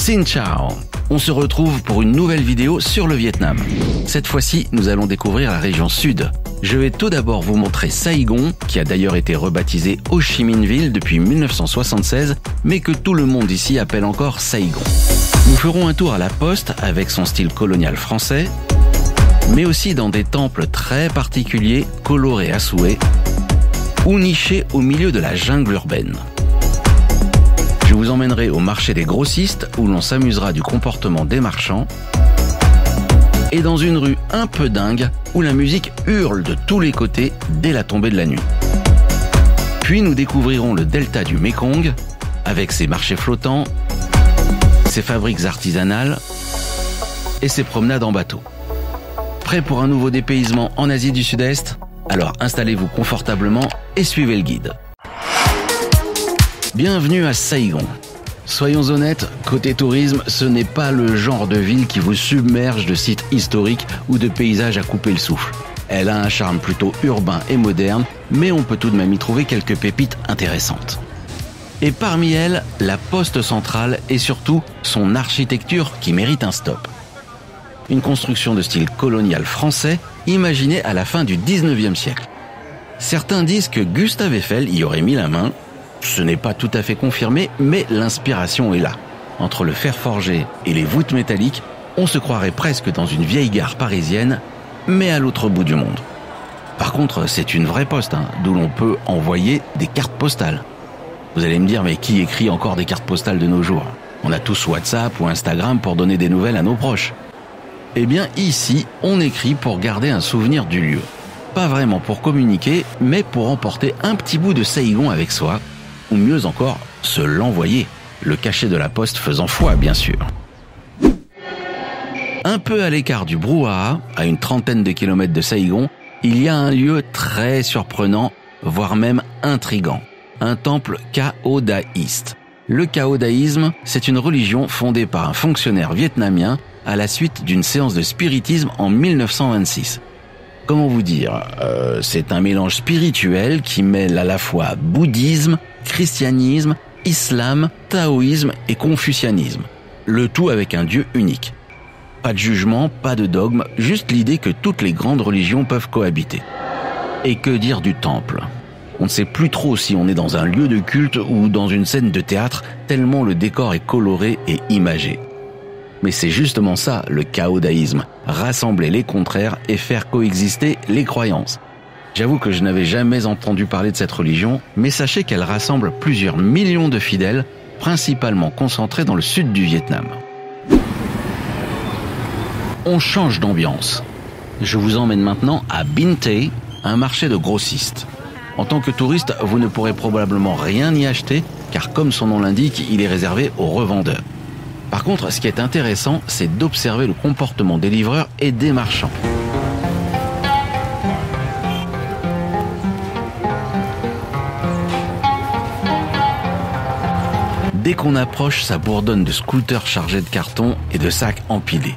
Xin Chào. On se retrouve pour une nouvelle vidéo sur le Vietnam. Cette fois-ci, nous allons découvrir la région sud. Je vais tout d'abord vous montrer Saigon, qui a d'ailleurs été rebaptisé Ho Chi Minh Ville depuis 1976, mais que tout le monde ici appelle encore Saigon. Nous ferons un tour à la poste avec son style colonial français, mais aussi dans des temples très particuliers, colorés à souhait, ou nichés au milieu de la jungle urbaine. Je vous emmènerai au marché des grossistes où l'on s'amusera du comportement des marchands et dans une rue un peu dingue où la musique hurle de tous les côtés dès la tombée de la nuit. Puis nous découvrirons le delta du Mekong avec ses marchés flottants, ses fabriques artisanales et ses promenades en bateau. Prêt pour un nouveau dépaysement en Asie du Sud-Est? Alors installez-vous confortablement et suivez le guide. Bienvenue à Saigon. Soyons honnêtes, côté tourisme, ce n'est pas le genre de ville qui vous submerge de sites historiques ou de paysages à couper le souffle. Elle a un charme plutôt urbain et moderne, mais on peut tout de même y trouver quelques pépites intéressantes. Et parmi elles, la poste centrale et surtout son architecture qui mérite un stop. Une construction de style colonial français, imaginée à la fin du 19e siècle. Certains disent que Gustave Eiffel y aurait mis la main. Ce n'est pas tout à fait confirmé, mais l'inspiration est là. Entre le fer forgé et les voûtes métalliques, on se croirait presque dans une vieille gare parisienne, mais à l'autre bout du monde. Par contre, c'est une vraie poste, d'où l'on peut envoyer des cartes postales. Vous allez me dire, mais qui écrit encore des cartes postales de nos jours? On a tous WhatsApp ou Instagram pour donner des nouvelles à nos proches. Eh bien, ici, on écrit pour garder un souvenir du lieu. Pas vraiment pour communiquer, mais pour emporter un petit bout de Saigon avec soi, ou mieux encore, se l'envoyer, le cachet de la poste faisant foi, bien sûr. Un peu à l'écart du brouhaha, à une trentaine de kilomètres de Saigon, il y a un lieu très surprenant, voire même intrigant, un temple caodaïste. Le caodaïsme, c'est une religion fondée par un fonctionnaire vietnamien à la suite d'une séance de spiritisme en 1926. Comment vous dire, c'est un mélange spirituel qui mêle à la fois bouddhisme, christianisme, islam, taoïsme et confucianisme. Le tout avec un dieu unique. Pas de jugement, pas de dogme, juste l'idée que toutes les grandes religions peuvent cohabiter. Et que dire du temple? On ne sait plus trop si on est dans un lieu de culte ou dans une scène de théâtre, tellement le décor est coloré et imagé. Mais c'est justement ça, le caodaïsme, rassembler les contraires et faire coexister les croyances. J'avoue que je n'avais jamais entendu parler de cette religion, mais sachez qu'elle rassemble plusieurs millions de fidèles, principalement concentrés dans le sud du Vietnam. On change d'ambiance. Je vous emmène maintenant à Binh Tay, un marché de grossistes. En tant que touriste, vous ne pourrez probablement rien y acheter, car comme son nom l'indique, il est réservé aux revendeurs. Par contre, ce qui est intéressant, c'est d'observer le comportement des livreurs et des marchands. Dès qu'on approche, ça bourdonne de scooters chargés de cartons et de sacs empilés.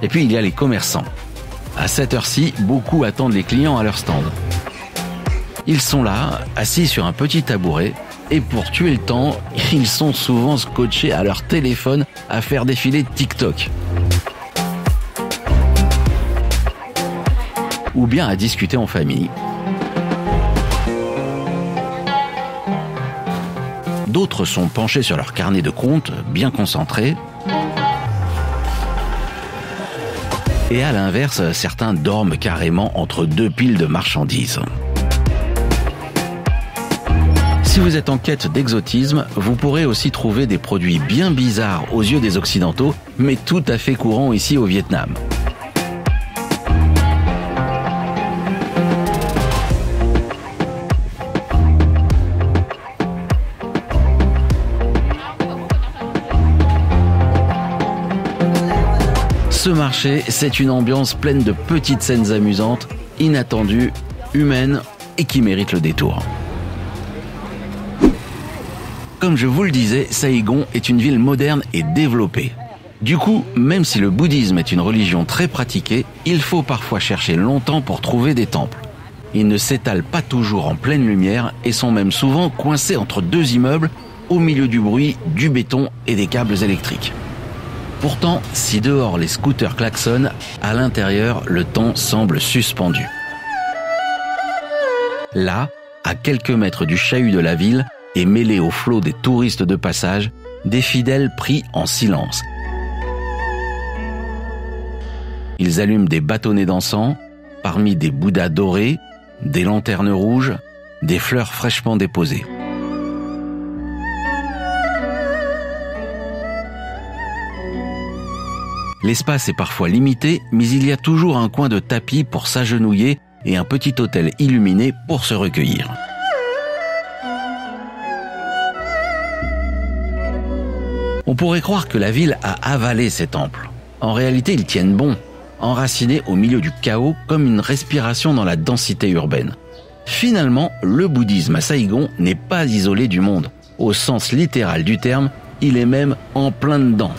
Et puis il y a les commerçants. À cette heure-ci, beaucoup attendent les clients à leur stand. Ils sont là, assis sur un petit tabouret, et pour tuer le temps, ils sont souvent scotchés à leur téléphone à faire défiler TikTok. Ou bien à discuter en famille. D'autres sont penchés sur leur carnet de comptes, bien concentrés. Et à l'inverse, certains dorment carrément entre deux piles de marchandises. Si vous êtes en quête d'exotisme, vous pourrez aussi trouver des produits bien bizarres aux yeux des Occidentaux, mais tout à fait courants ici au Vietnam. Ce marché, c'est une ambiance pleine de petites scènes amusantes, inattendues, humaines et qui méritent le détour. Comme je vous le disais, Saigon est une ville moderne et développée. Du coup, même si le bouddhisme est une religion très pratiquée, il faut parfois chercher longtemps pour trouver des temples. Ils ne s'étalent pas toujours en pleine lumière et sont même souvent coincés entre deux immeubles, au milieu du bruit, du béton et des câbles électriques. Pourtant, si dehors les scooters klaxonnent, à l'intérieur, le temps semble suspendu. Là, à quelques mètres du chahut de la ville et mêlés au flot des touristes de passage, des fidèles prient en silence. Ils allument des bâtonnets d'encens, parmi des bouddhas dorés, des lanternes rouges, des fleurs fraîchement déposées. L'espace est parfois limité, mais il y a toujours un coin de tapis pour s'agenouiller et un petit hôtel illuminé pour se recueillir. On pourrait croire que la ville a avalé ces temples. En réalité, ils tiennent bon, enracinés au milieu du chaos comme une respiration dans la densité urbaine. Finalement, le bouddhisme à Saïgon n'est pas isolé du monde. Au sens littéral du terme, il est même en plein dedans.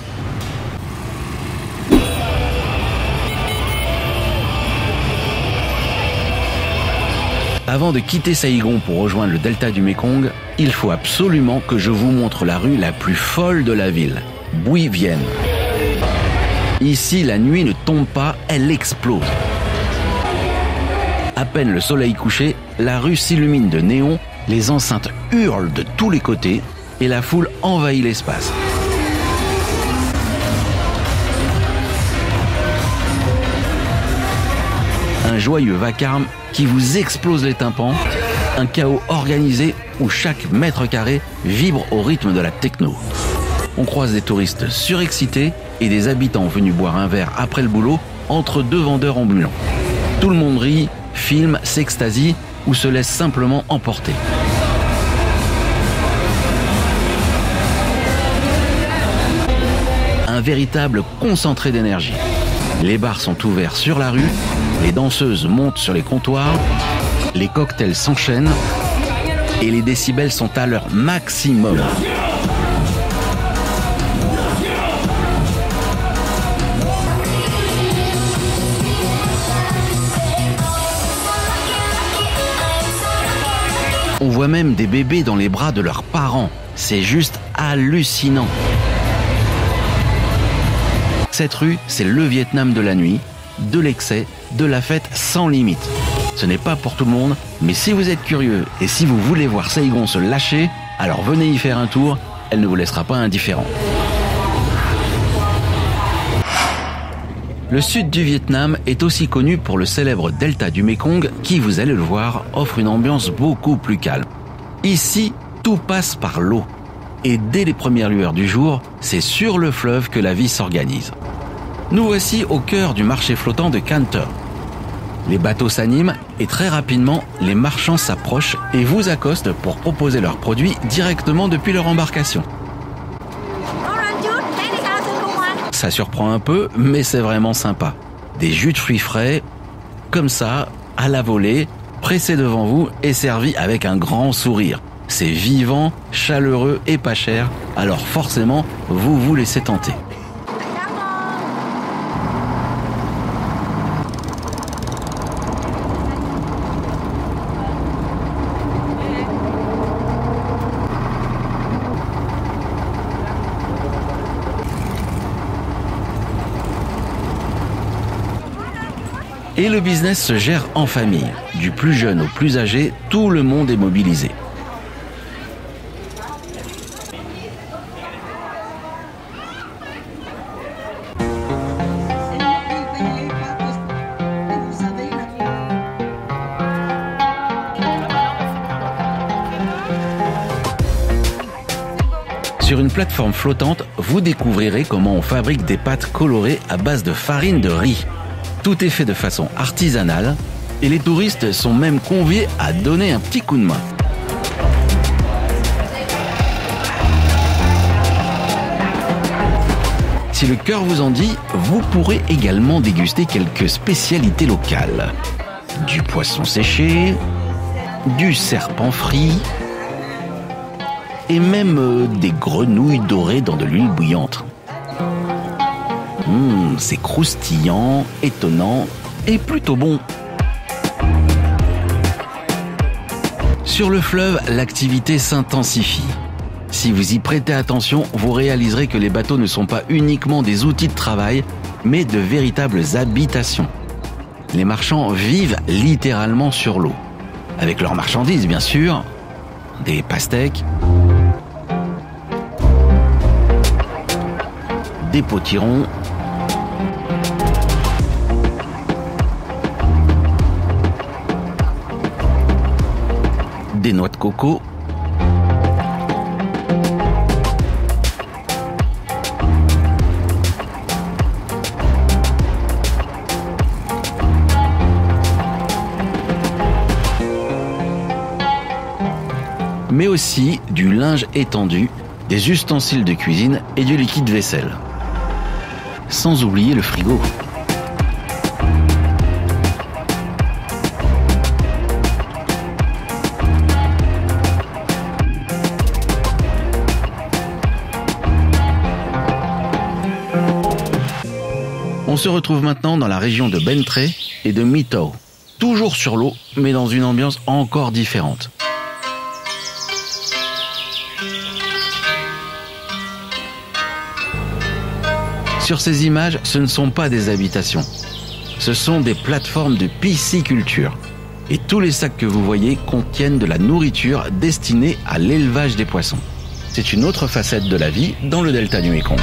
Avant de quitter Saïgon pour rejoindre le delta du Mékong, il faut absolument que je vous montre la rue la plus folle de la ville, Bui Vien. Ici, la nuit ne tombe pas, elle explose. À peine le soleil couché, la rue s'illumine de néons, les enceintes hurlent de tous les côtés et la foule envahit l'espace. Un joyeux vacarme qui vous explose les tympans, un chaos organisé où chaque mètre carré vibre au rythme de la techno. On croise des touristes surexcités et des habitants venus boire un verre après le boulot entre deux vendeurs ambulants. Tout le monde rit, filme, s'extasie ou se laisse simplement emporter. Un véritable concentré d'énergie. Les bars sont ouverts sur la rue, les danseuses montent sur les comptoirs, les cocktails s'enchaînent et les décibels sont à leur maximum. On voit même des bébés dans les bras de leurs parents. C'est juste hallucinant. Cette rue, c'est le Vietnam de la nuit, de l'excès, de la fête sans limite. Ce n'est pas pour tout le monde, mais si vous êtes curieux et si vous voulez voir Saïgon se lâcher, alors venez y faire un tour, elle ne vous laissera pas indifférent. Le sud du Vietnam est aussi connu pour le célèbre delta du Mékong qui, vous allez le voir, offre une ambiance beaucoup plus calme. Ici, tout passe par l'eau. Et dès les premières lueurs du jour, c'est sur le fleuve que la vie s'organise. Nous voici au cœur du marché flottant de Can Tho. Les bateaux s'animent et très rapidement, les marchands s'approchent et vous accostent pour proposer leurs produits directement depuis leur embarcation. Ça surprend un peu, mais c'est vraiment sympa. Des jus de fruits frais, comme ça, à la volée, pressés devant vous et servis avec un grand sourire. C'est vivant, chaleureux et pas cher, alors forcément, vous vous laissez tenter. Et le business se gère en famille. Du plus jeune au plus âgé, tout le monde est mobilisé. Sur une plateforme flottante, vous découvrirez comment on fabrique des pâtes colorées à base de farine de riz. Tout est fait de façon artisanale et les touristes sont même conviés à donner un petit coup de main. Si le cœur vous en dit, vous pourrez également déguster quelques spécialités locales. Du poisson séché, du serpent frit et même des grenouilles dorées dans de l'huile bouillante. C'est croustillant, étonnant et plutôt bon. Sur le fleuve, l'activité s'intensifie. Si vous y prêtez attention, vous réaliserez que les bateaux ne sont pas uniquement des outils de travail, mais de véritables habitations. Les marchands vivent littéralement sur l'eau. Avec leurs marchandises, bien sûr, des pastèques, des potirons, des noix de coco, mais aussi du linge étendu, des ustensiles de cuisine et du liquide vaisselle. Sans oublier le frigo. On se retrouve maintenant dans la région de Bentray et de Mitau, toujours sur l'eau, mais dans une ambiance encore différente. Sur ces images, ce ne sont pas des habitations. Ce sont des plateformes de pisciculture. Et tous les sacs que vous voyez contiennent de la nourriture destinée à l'élevage des poissons. C'est une autre facette de la vie dans le delta du Mékong.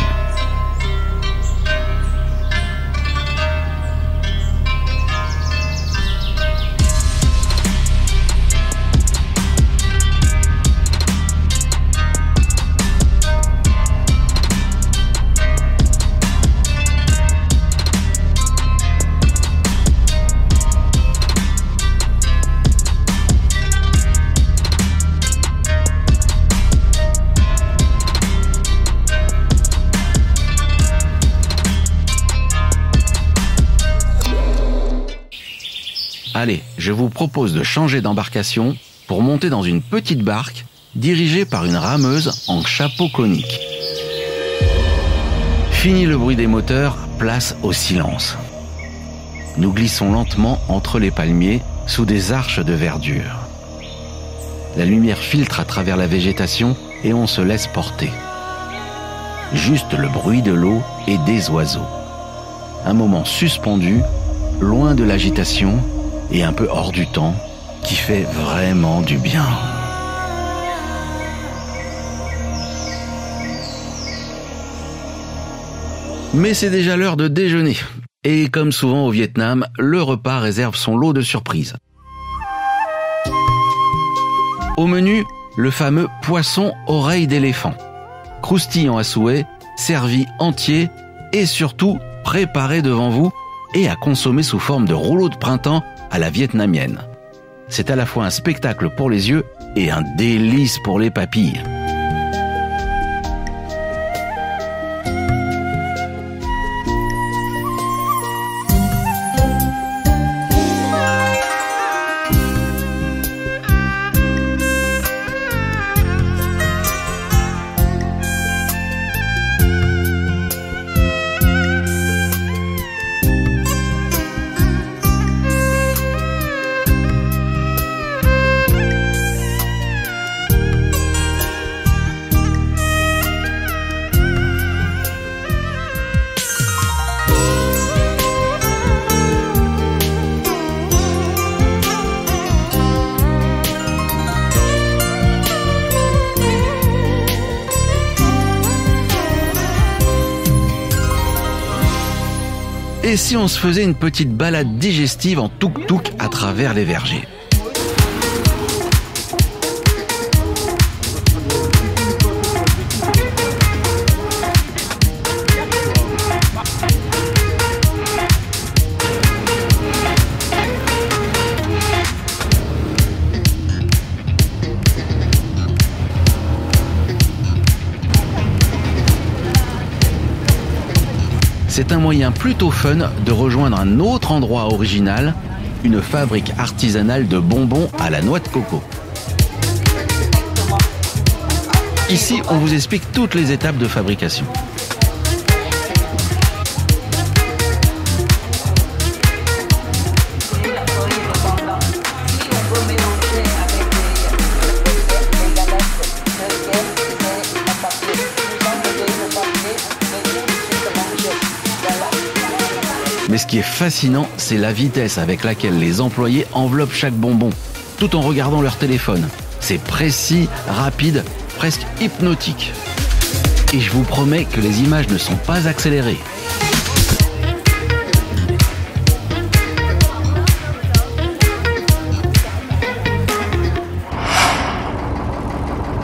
Allez, je vous propose de changer d'embarcation pour monter dans une petite barque dirigée par une rameuse en chapeau conique. Fini le bruit des moteurs, place au silence. Nous glissons lentement entre les palmiers sous des arches de verdure. La lumière filtre à travers la végétation et on se laisse porter. Juste le bruit de l'eau et des oiseaux. Un moment suspendu, loin de l'agitation et un peu hors du temps, qui fait vraiment du bien. Mais c'est déjà l'heure de déjeuner. Et comme souvent au Vietnam, le repas réserve son lot de surprises. Au menu, le fameux poisson oreille d'éléphant. Croustillant à souhait, servi entier et surtout préparé devant vous et à consommer sous forme de rouleau de printemps à la vietnamienne. C'est à la fois un spectacle pour les yeux et un délice pour les papilles. Et si on se faisait une petite balade digestive en tuk-tuk à travers les vergers? C'est un moyen plutôt fun de rejoindre un autre endroit original, une fabrique artisanale de bonbons à la noix de coco. Ici, on vous explique toutes les étapes de fabrication. qui est fascinant, c'est la vitesse avec laquelle les employés enveloppent chaque bonbon, tout en regardant leur téléphone. C'est précis, rapide, presque hypnotique. Et je vous promets que les images ne sont pas accélérées.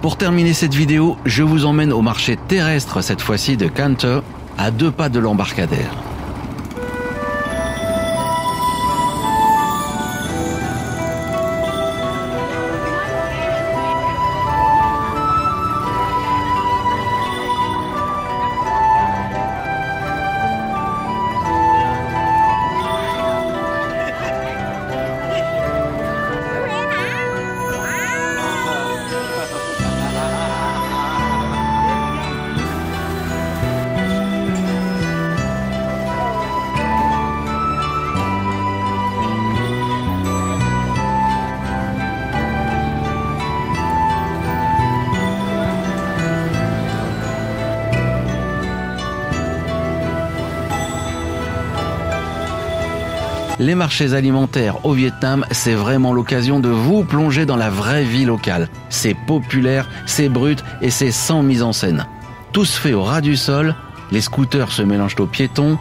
Pour terminer cette vidéo, je vous emmène au marché terrestre, cette fois-ci de Can Tho, à 2 pas de l'embarcadère. Les marchés alimentaires au Vietnam, c'est vraiment l'occasion de vous plonger dans la vraie vie locale. C'est populaire, c'est brut et c'est sans mise en scène. Tout se fait au ras du sol, les scooters se mélangent aux piétons,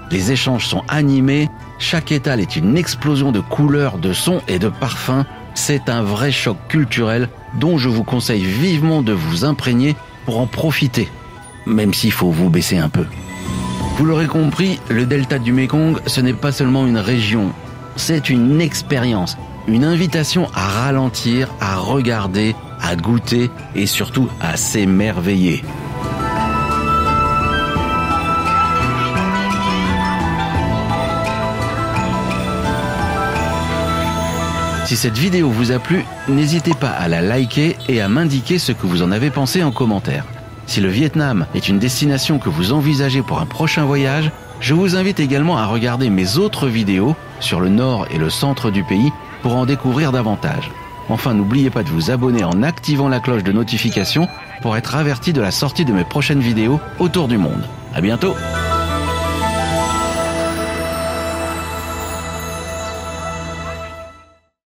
les échanges sont animés, chaque étal est une explosion de couleurs, de sons et de parfums. C'est un vrai choc culturel dont je vous conseille vivement de vous imprégner pour en profiter, même s'il faut vous baisser un peu. Vous l'aurez compris, le delta du Mékong, ce n'est pas seulement une région, c'est une expérience, une invitation à ralentir, à regarder, à goûter et surtout à s'émerveiller. Si cette vidéo vous a plu, n'hésitez pas à la liker et à m'indiquer ce que vous en avez pensé en commentaire. Si le Vietnam est une destination que vous envisagez pour un prochain voyage, je vous invite également à regarder mes autres vidéos sur le nord et le centre du pays pour en découvrir davantage. Enfin, n'oubliez pas de vous abonner en activant la cloche de notification pour être averti de la sortie de mes prochaines vidéos autour du monde. À bientôt!